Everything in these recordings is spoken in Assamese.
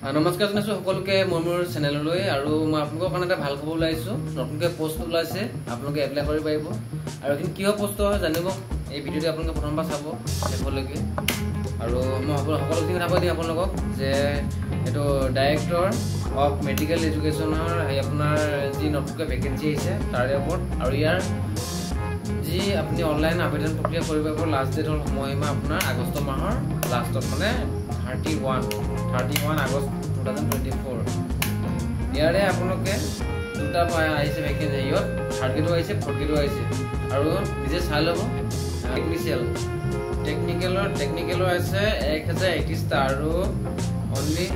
নমস্কাৰ জনাইছো সকলোকে মোৰ চেনেললৈ আৰু মই আপোনালোকৰ কাৰণে এটা ভাল খবৰ ওলাইছো নতুনকৈ পোষ্ট ওলাইছে আপোনালোকে এপ্লাই কৰিব পাৰিব আৰু কিন্তু কিয় পোষ্ট হয় জানিব এই ভিডিঅ'টো আপোনালোকে প্ৰথমবাৰ চাব শেষলৈকে আৰু মই সকলোখিনি কথা কৈ দিম আপোনালোকক যে এইটো ডাইৰেক্টৰ অফ মেডিকেল এডুকেশ্যনৰ আপোনাৰ যি নতুনকৈ ভেকেঞ্চি আহিছে তাৰে ওপৰত আৰু ইয়াৰ যি আপুনি অনলাইন আবেদন প্ৰক্ৰিয়া কৰিব পাৰিব লাষ্ট ডেট হ'ল সময়সীমা আপোনাৰ আগষ্ট মাহৰ লাষ্টত মানে 31 আগষ্ট 2024 ইয়াৰে আপোনালোকে দুটা আহিছে ভেকেঞ্চি ইয়াত থাৰ্ড গ্ৰেডো আহিছে ফৰ্থ গ্ৰেডো আহিছে আৰু নিজে চাই ল'ব টেকনিকেলৰ আছে 1031টা আৰু অনলি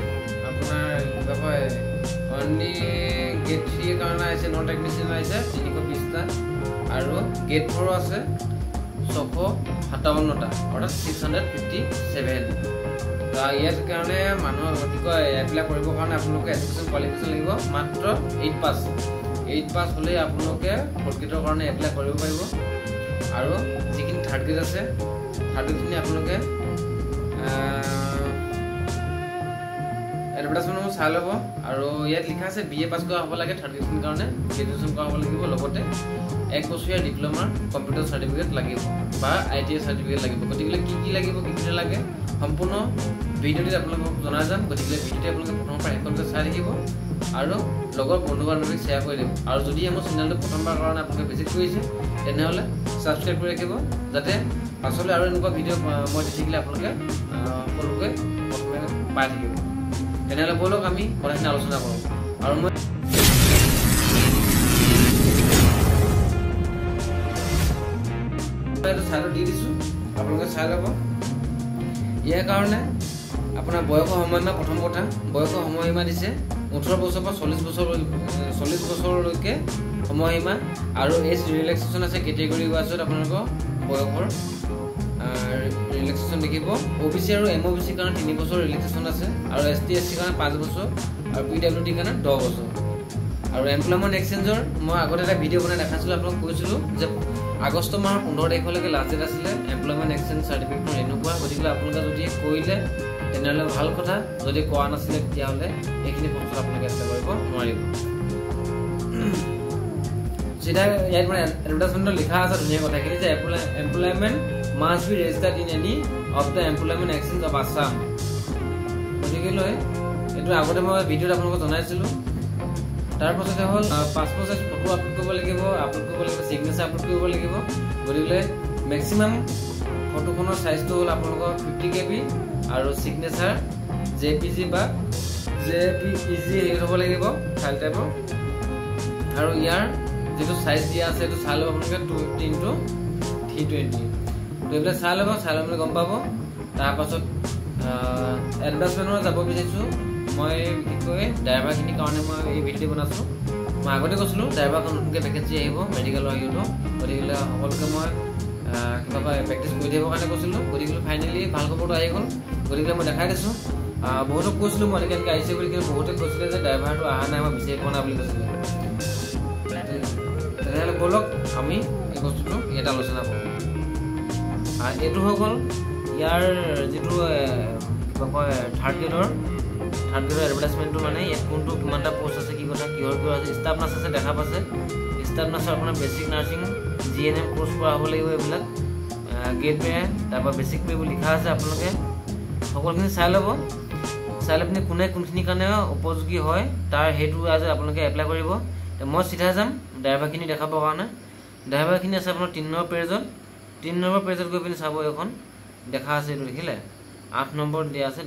আপোনাৰ কিবা কয় অনলি গেট 3 কাৰণে আহিছে নন টেকনিচিয়ান আহিছে 320টা আৰু গেট 4 আছে 657টা অৰ্থাৎ 657 ইয়াৰ কাৰণে মানুহ কি কয় এপ্লাই কৰিবৰ কাৰণে আপোনালোকে এডুকেশ্যন কোৱালিফিকেশ্যন লাগিব মাত্ৰ 8 পাছ হ'লে আপোনালোকে ফৰ্থ গ্ৰেডৰ কাৰণে এপ্লাই কৰিব পাৰিব আৰু যিখিনি থাৰ্ড গ্ৰেড আছে থাৰ্ড গ্ৰেডখিনি আপোনালোকে এডভাৰটাইজমেণ্ট চাই ল'ব আৰু ইয়াত লিখা আছে BA পাছ কৰা হ'ব লাগে থাৰ্ড গ্ৰেডৰ কাৰণে গ্ৰেজুৱেশ্যন কৰা হ'ব লাগিব লগতে 1 বছৰীয়া ডিপ্ল'মা কম্পিউটাৰ চাৰ্টিফিকেট লাগিব বা ITI চাৰ্টিফিকেট লাগিব গতিকে কি লাগিব কি নালাগে সম্পূৰ্ণ ভিডিঅ'টিত আপোনালোকক জনাই যাম গতিকে ভিডিঅ'টি আপোনালোকে প্ৰথমৰ পৰা শেষলৈকে চাই থাকিব আৰু লগৰ বন্ধু বান্ধৱীক শ্বেয়াৰ কৰি দিব আৰু যদি মোৰ চেনেলটো প্ৰথমবাৰ কাৰণে আপোনালোকে ভিজিট কৰিছে তেনেহ'লে ছাবস্ক্ৰাইব কৰি ৰাখিব যাতে পাছলৈ আৰু এনেকুৱা ভিডিঅ' মই দি থাকিলে আপোনালোকে সকলোকে প্ৰথমে পাই থাকিব তেনেহ'লে ব'লক আমি কথাখিনি আলোচনা কৰোঁ আৰু মই চাইটো দি দিছোঁ আপোনালোকে চাই ল'ব ইয়াৰ কাৰণে আপোনাৰ বয়সৰ সময়সীমা প্ৰথম কথা বয়সৰ সময়সীমা দিছে 18 বছৰৰ পৰা 40 বছৰলৈকে সময়সীমা আৰু এজ ৰিলেক্সেশ্যন আছে কেটেগৰী ৱাইজত আপোনালোকৰ বয়সৰ ৰিলেক্সেশ্যন দেখিব OBC আৰু MOBC কাৰণে 3 বছৰ ৰিলেক্সেশ্যন আছে আৰু ST SC কাৰণে 5 বছৰ আৰু PWD কাৰণে 10 বছৰ আৰু এমপ্লয়মেণ্ট এক্সচেঞ্জৰ মই আগতে এটা ভিডিঅ' বনাই দেখাইছিলোঁ আপোনালোকক কৈছিলোঁ যে আগষ্ট মাহৰ 15 তাৰিখলৈকে লাষ্ট ডেট আছিলে এমপ্লয়মেণ্ট এক্সচেঞ্জ চাৰ্টিফিকেটৰ এনেকুৱা গতিকে আপোনালোকে যদি কৰিলে তেনেহ'লে ভাল কথা যদি কৰা নাছিলে তেতিয়াহ'লে এইখিনি পষ্টত আপোনালোকে এপ্লাই কৰিব নোৱাৰিব চিধা ইয়াত মানে এডভাৰটাইজমেণ্টত লিখা আছে ধুনীয়া কথাখিনি যে employment must B registered in any of the employment exchange of Assam গতিকে লৈ এইটো আগতে মই ভিডিঅ'ত আপোনালোকক জনাইছিলোঁ তাৰপাছতে হ'ল পাছপৰ্ট চাইজ ফটো আপলোড কৰিব লাগিব চিগনেচাৰ আপলোড কৰিব লাগিব গতিকে মেক্সিমাম ফটোখনৰ চাইজটো হ'ল আপোনালোকৰ 50 KB আৰু চিগনেচাৰ JPG বা JPEG হেৰি হ'ব লাগিব ফাইল টাইপৰ আৰু ইয়াৰ যিটো চাইজ দিয়া আছে সেইটো চাই ল'ব আপোনালোকে 2:320 এইবিলাক চাই ল'ব মানে গম পাব তাৰপাছত এডভাৰটাইজমেণ্টত যাব বিচাৰিছোঁ মই বিশেষকৈ ড্ৰাইভাৰখিনিৰ কাৰণে মই এই ভিডিঅ'টো বনাইছোঁ মই আগতে কৈছিলোঁ ড্ৰাইভাৰখন নতুনকৈ ভেকেঞ্চি আহিব মেডিকেলৰ হেৰিটো গতিকে সকলোকে মই কিবা প্ৰেক্টিছ কৰি থাকিবৰ কাৰণে কৈছিলোঁ গতিকে ফাইনেলি ভাল খবৰটো আহি গ'ল গতিকে মই দেখাই দিছোঁ বহুতক কৈছিলোঁ মই এনেকৈ আহিছে বুলি কিন্তু বহুতে কৈছিলে যে ড্ৰাইভাৰটো অহা নাই মই বিচাৰি পোৱা নাই বুলি কৈছিলে তেনেহ'লে ব'লক আমি এই বস্তুটো ইয়াত আলোচনা কৰোঁ এইটো হৈ গ'ল ইয়াৰ যিটো কিবা কয় থাৰ্ড গ্ৰেডৰ এডভাৰটাইজমেণ্টটো মানে ইয়াত কোনটো কিমানটা পোষ্ট আছে কি কথা কিহৰ আছে ষ্টাফ নাৰ্ছ আছে দেখা পাইছে ষ্টাফ নাৰ্ছৰ আপোনাৰ বেছিক নাৰ্ছিং GNM কোৰ্চ কৰা হ'ব লাগিব এইবিলাক গেট পে তাৰপৰা বেছিক পে বুলি লিখা আছে আপোনালোকে সকলোখিনি চাই ল'ব চাই লৈ পিনি কোনে কোনখিনিৰ কাৰণে উপযোগী হয় তাৰ সেইটো আজি আপোনালোকে এপ্লাই কৰিব মই চিধা যাম ড্ৰাইভাৰখিনি দেখাবৰ কাৰণে ড্ৰাইভাৰখিনি আছে আপোনাৰ 3 নম্বৰ পেজত গৈ পিনি চাব এইখন দেখা আছে এইটো দেখিলে 8 নম্বৰ দিয়া আছে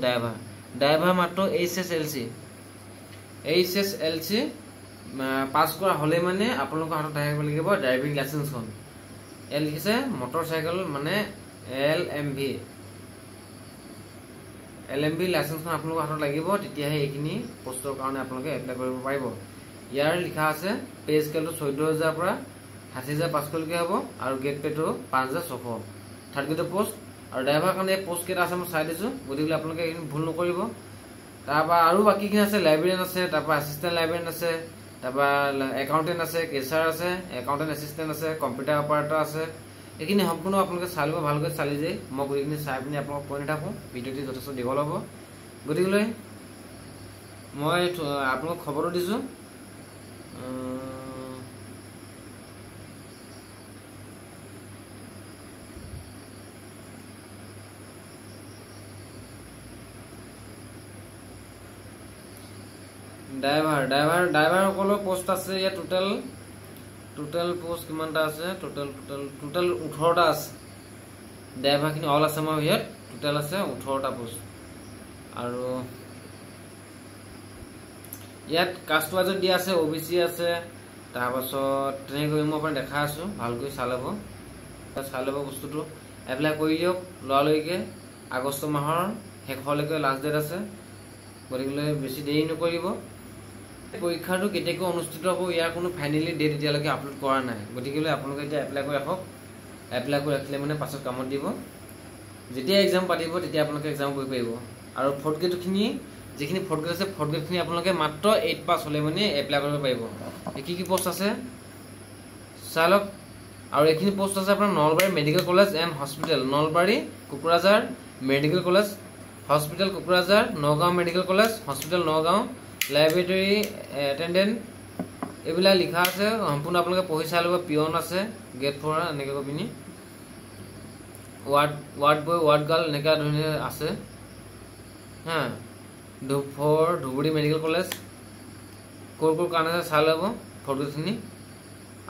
ড্ৰাইভাৰ মাত্ৰ HSLC পাছ কৰা হ'লে মানে আপোনালোকৰ হাতত আহিব লাগিব ড্ৰাইভিং লাইচেন্সখন ইয়াত লিখিছে মটৰ চাইকেল মানে LMV লাইচেন্সখন আপোনালোকৰ হাতত লাগিব তেতিয়াহে এইখিনি পোষ্টৰ কাৰণে আপোনালোকে এপ্লাই কৰিব পাৰিব ইয়াৰ লিখা আছে পে স্কেলটো 14,000 পৰা 60,000 পাছ কৰিলেকে হ'ব আৰু গেট পেটো 5,600 থাৰ্ড গ্ৰেডৰ পোষ্ট আৰু ড্ৰাইভাৰ কাৰণে এই পোষ্ট কেইটা আছে মই চাই দিছোঁ গতিকে আপোনালোকে এইখিনি ভুল নকৰিব তাৰপৰা আৰু বাকীখিনি আছে লাইব্ৰেৰিয়ান আছে তাৰপৰা এছিষ্টেণ্ট লাইব্ৰেৰিয়ান আছে তাৰপৰা একাউণ্টেণ্ট আছে কেচাৰ আছে একাউণ্টেণ্ট এছিষ্টেণ্ট আছে কম্পিউটাৰ অপাৰেটৰ আছে এইখিনি সম্পূৰ্ণ আপোনালোকে চাই ল'ব ভালকৈ চালি যায় মই গোটেইখিনি চাই পিনি আপোনালোকক কৈ নাথাকোঁ ভিডিঅ'টি যথেষ্ট দীঘল হ'ব গতিকে মই আপোনালোকক খবৰটো দিছোঁ। ড্ৰাইভাৰসকলৰ পোষ্ট আছে ইয়াত টোটেল পোষ্ট কিমানটা আছে? টোটেল 18টা আছে। ড্ৰাইভাৰখিনি অল আছামৰ ইয়াত টোটেল আছে 18টা পোষ্ট। আৰু ইয়াত কাষ্ট ৱাইজত দিয়া আছে, OBC আছে। তাৰপাছত তেনেকৈ মই আপোনাক দেখা আছোঁ, ভালকৈ চাই ল'ব বস্তুটো। এপ্লাই কৰি দিয়ক লৰালৰিকে। আগষ্ট মাহৰ শেষলৈকে লাষ্ট ডেট আছে, গতিকে বেছি দেৰি নকৰিব। পৰীক্ষাটো কেতিয়াকৈ অনুষ্ঠিত হ'ব ইয়াৰ কোনো ফাইনেলি ডেট এতিয়ালৈকে আপলোড কৰা নাই, গতিকে আপোনালোকে এতিয়া এপ্লাই কৰি ৰাখক। এপ্লাই কৰি ৰাখিলে মানে পাছত কামত দিব। যেতিয়া এক্সাম পাতিব তেতিয়া আপোনালোকে এক্সাম কৰিব পাৰিব। আৰু ফৰ্থ গ্ৰেডখিনি যিখিনি ফৰ্থ গ্ৰেড আছে, ফৰ্থ গ্ৰেডখিনি আপোনালোকে মাত্ৰ 8 পাছ হ'লে মানে এপ্লাই কৰিব পাৰিব। কি পোষ্ট আছে চাই লওক। আৰু এইখিনি পোষ্ট আছে আপোনাৰ Nalbari medical college and hospital, Nalbari Kokrajhar medical college hospital Kokrajhar, Nagaon medical college hospital Nagaon, library attendant, এইবিলাক লিখা আছে। সম্পূৰ্ণ আপোনালোকে পঢ়ি চাই ল'ব। পিয়ন আছে, গেট 4 এনেকৈ কৈ পিনি, ৱাৰ্ড বয়, ৱাৰ্ড গাৰ্ল এনেকুৱা ধৰণে আছে। হা, ধুবুৰী মেডিকেল কলেজ ক'ৰ কাৰণে চাই ল'ব ফটোখিনি।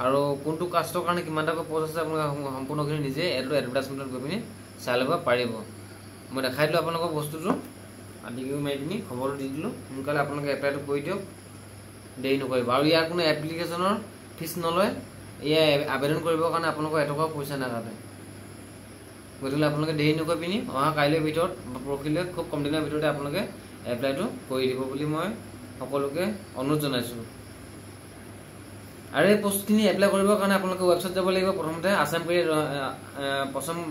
আৰু কোনটো কাষ্টৰ কাৰণে কিমানটাকৈ পোষ্ট আছে আপোনালোকে সম্পূৰ্ণখিনি নিজে এইটো এডভাৰটাইজমেণ্টত গৈ পিনি চাই ল'ব পাৰিব। মই দেখাই দিলোঁ আপোনালোকক বস্তুটো, আদি কৰি মাৰি পিনি খবৰটো দি দিলোঁ। সোনকালে আপোনালোকে এপ্লাইটো কৰি দিয়ক, দেৰি নকৰিব। আৰু ইয়াৰ কোনো এপ্লিকেশ্যনৰ ফিজ নলয়। এয়া আবেদন কৰিবৰ কাৰণে আপোনালোকৰ এটকাও পইচা নাকাটে। গতিকে আপোনালোকে দেৰি নকৰি পিনি অহা কাইলৈৰ ভিতৰত বা পৰহিলৈ খুব কম দিনৰ ভিতৰতে আপোনালোকে এপ্লাইটো কৰি দিব বুলি মই সকলোকে অনুৰোধ জনাইছোঁ। আৰু এই পোষ্টখিনি এপ্লাই কৰিবৰ কাৰণে আপোনালোকে ৱেবছাইট যাব লাগিব। প্ৰথমতে আছাম কেৰিয়াৰ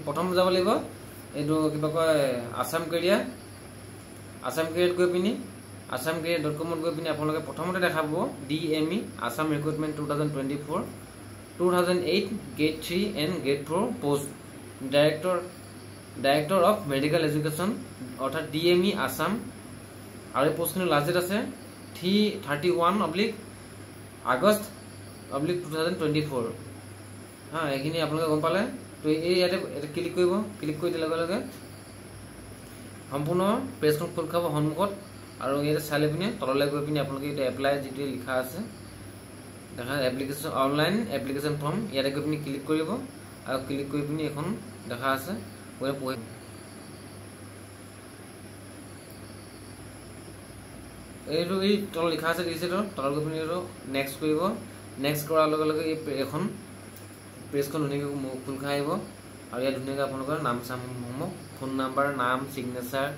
প্ৰথম যাব লাগিব, এইটো কিবা কয় আছাম কেৰিয়াৰত গৈ পিনি assamcareer.com গৈ পিনি আপোনালোকে প্ৰথমতে দেখা পাব DME Assam recruitment 2024 2008 grade 3 and grade 4 post director of medical education অৰ্থাৎ DME আছাম। আৰু এই পোষ্টখিনিৰ লাষ্ট ডেট আছে 31 আগষ্ট 2024। হা, এইখিনি আপোনালোকে গম পালে। তো এই ইয়াতে ক্লিক কৰিব। ক্লিক কৰি দিয়াৰ লগে লগে সম্পূৰ্ণ পেজখন খোল খাব সন্মুখত। আৰু ইয়াতে চাই লৈ পিনি তললৈ গৈ পিনি আপোনালোকে এতিয়া এপ্লাই যিটো লিখা আছে দেখা এপ্লিকেশ্যন অনলাইন এপ্লিকেশ্যন ফৰ্ম, ইয়াতে গৈ পিনি ক্লিক কৰিব। আৰু ক্লিক কৰি পিনি এখন দেখা আছে পঢ়ি এইটো এই তল লিখা আছে ডিজিটেল তল গৈ পিনি এইটো নেক্সট কৰিব। নেক্সট কৰাৰ লগে লগে এই এখন পেজখন ধুনীয়াকৈ খোল খাই আহিব। আৰু ইয়াত ধুনীয়াকৈ আপোনালোকৰ নাম চামসমূহ, ফোন নাম্বাৰ, নাম, ছিগনেচাৰ,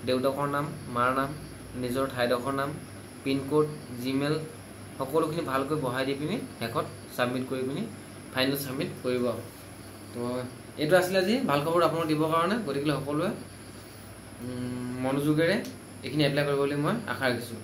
দেউতাকৰ নাম, মাৰ নাম, নিজৰ ঠাইডোখৰ নাম, পিনক'ড, জিমেইল সকলোখিনি ভালকৈ বহাই দি পিনি শেষত ছাবমিট কৰি পিনি ফাইনেল ছাবমিট কৰিব। তো এইটো আছিলে আজি ভাল খবৰ আপোনালোক দিবৰ কাৰণে। গতিকে সকলোৱে মনোযোগেৰে এইখিনি এপ্লাই কৰিব বুলি মই আশা ৰাখিছোঁ।